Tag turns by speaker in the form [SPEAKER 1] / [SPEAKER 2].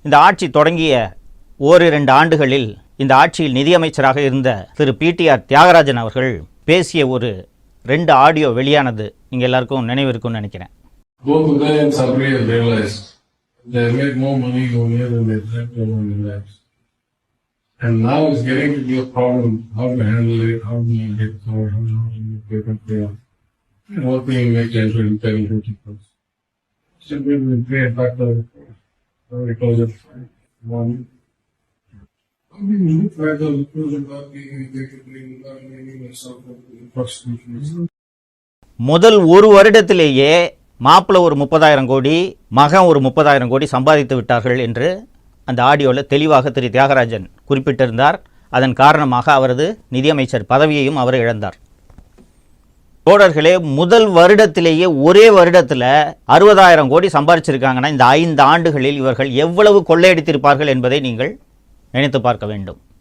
[SPEAKER 1] இந்த ஆட்சி தொடங்கிய ஓரிரண்டு ஆண்டுகளில் இந்த ஆட்சியில் நிதியமைச்சராக இருந்த திரு பிடிஆர் தியாகராஜன் அவர்கள் பேசிய ஒரு 2 ஆடியோ வெளியானது நீங்க எல்லாருக்கும் நினைவு இருக்கும்னு நினைக்கிறேன்.
[SPEAKER 2] Both of them suddenly realized they made more money over here than they had over in their lives. And now it's getting to be a problem how to handle it, how do you get covered, how do you get it there. And what do you make 10, 20, 30, 50%? Simply we pay it back to because it's one. I mean, look at the little about being they could bring about making yourself a prostitution.
[SPEAKER 1] முதல் ஒரு வருடத்திலேயே மாப்பிள்ளை ஒரு 30,000 கோடி, மகன் ஒரு 30,000 கோடி சம்பாதித்து விட்டார்கள் என்று அந்த ஆடியோவில் தெளிவாக திரு தியாகராஜன் குறிப்பிட்டிருந்தார். அதன் காரணமாக அவரது நிதியமைச்சர் பதவியையும் அவர் இழந்தார். தோழர்களே, முதல் வருடத்திலேயே ஒரே வருடத்தில் 60,000 கோடி சம்பாதிச்சிருக்காங்கன்னா இந்த 5 ஆண்டுகளில் இவர்கள் எவ்வளவு கொள்ளையடித்திருப்பார்கள் என்பதை நீங்கள் நினைத்து பார்க்க வேண்டும்.